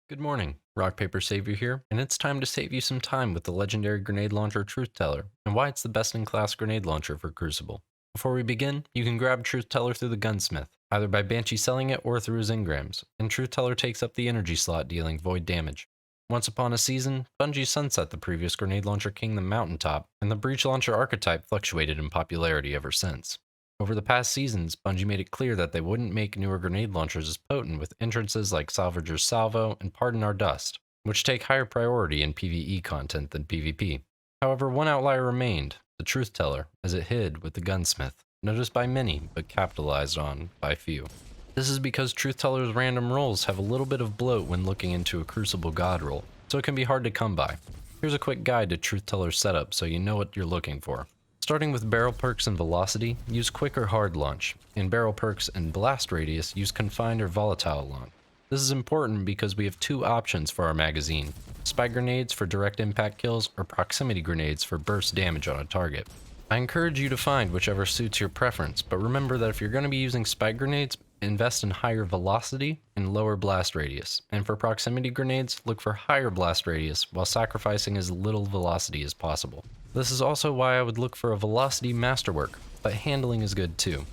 Good morning, Rock Paper Savior here, and it's time to save you some time with the legendary grenade launcher Truthteller, and why it's the best in class grenade launcher for Crucible. Before we begin, you can grab Truthteller through the Gunsmith, either by Banshee selling it or through his engrams, and Truthteller takes up the energy slot dealing void damage. Once upon a season, Bungie sunset the previous grenade launcher king, the Mountaintop, and the breach launcher archetype fluctuated in popularity ever since. Over the past seasons, Bungie made it clear that they wouldn't make newer grenade launchers as potent with entrances like Salvager's Salvo and Pardon Our Dust, which take higher priority in PvE content than PvP. However, one outlier remained, the Truthteller, as it hid with the Gunsmith, noticed by many but capitalized on by few. This is because Trutheller's random rolls have a little bit of bloat when looking into a Crucible God roll, so it can be hard to come by. Here's a quick guide to Trutheller's setup so you know what you're looking for. Starting with barrel perks and velocity, use quick or hard launch. In barrel perks and blast radius, use confined or volatile launch. This is important because we have two options for our magazine: spike grenades for direct impact kills or proximity grenades for burst damage on a target. I encourage you to find whichever suits your preference, but remember that if you're going to be using spike grenades, invest in higher velocity and lower blast radius, and for proximity grenades, look for higher blast radius while sacrificing as little velocity as possible. This is also why I would look for a velocity masterwork, but handling is good too.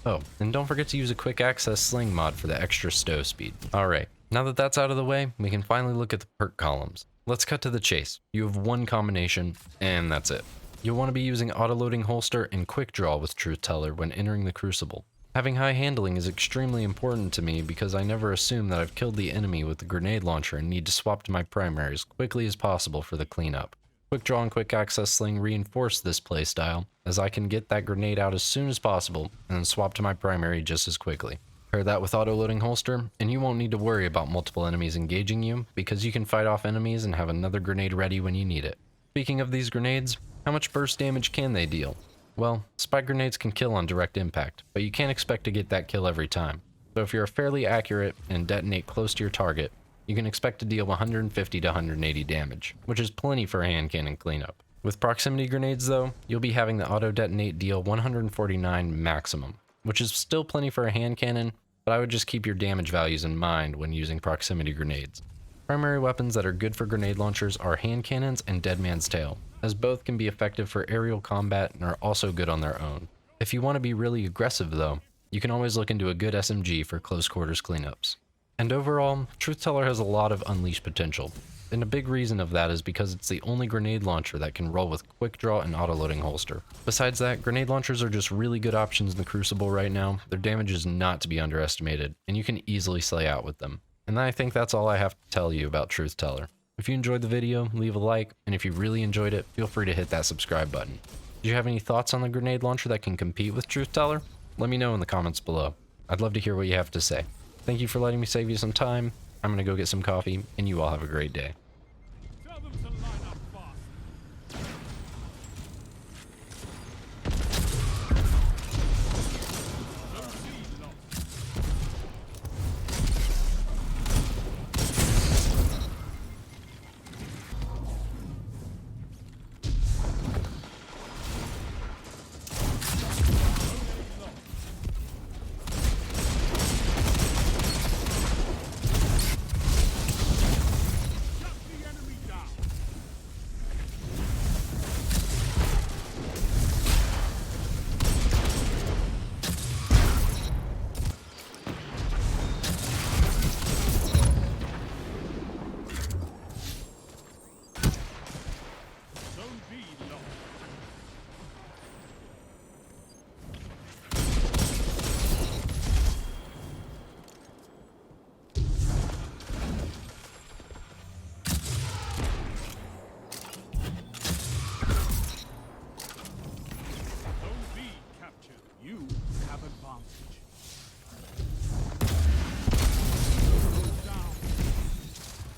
Oh, and don't forget to use a quick access sling mod for the extra stow speed. Alright, now that that's out of the way, we can finally look at the perk columns. Let's cut to the chase. You have one combination, and that's it. You'll want to be using auto-loading holster and quick draw with Truthteller when entering the Crucible. Having high handling is extremely important to me because I never assume that I've killed the enemy with the grenade launcher and need to swap to my primary as quickly as possible for the cleanup. Quick draw and quick access sling reinforce this playstyle, as I can get that grenade out as soon as possible and then swap to my primary just as quickly. Pair that with auto-loading holster, and you won't need to worry about multiple enemies engaging you, because you can fight off enemies and have another grenade ready when you need it. Speaking of these grenades, how much burst damage can they deal? Well, spike grenades can kill on direct impact, but you can't expect to get that kill every time. So if you're fairly accurate and detonate close to your target, you can expect to deal 150 to 180 damage, which is plenty for a hand cannon cleanup. With proximity grenades though, you'll be having the auto detonate deal 149 maximum, which is still plenty for a hand cannon, but I would just keep your damage values in mind when using proximity grenades. Primary weapons that are good for grenade launchers are hand cannons and Dead Man's Tail, as both can be effective for aerial combat and are also good on their own. If you want to be really aggressive though, you can always look into a good SMG for close quarters cleanups. And overall, Truthteller has a lot of unleashed potential, and a big reason of that is because it's the only grenade launcher that can roll with quick draw and auto-loading holster. Besides that, grenade launchers are just really good options in the Crucible right now. Their damage is not to be underestimated, and you can easily slay out with them. And I think that's all I have to tell you about Truthteller. If you enjoyed the video, leave a like, and if you really enjoyed it, feel free to hit that subscribe button. Do you have any thoughts on the grenade launcher that can compete with Truthteller? Let me know in the comments below. I'd love to hear what you have to say. Thank you for letting me save you some time. I'm gonna go get some coffee, and you all have a great day. Tell them to line up fast. You have advantage. Down.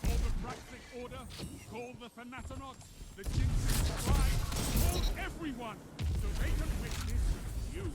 Call the Praxic Order. Call the Thanatonauts. The Jinxes Pride. Call everyone so they can witness you.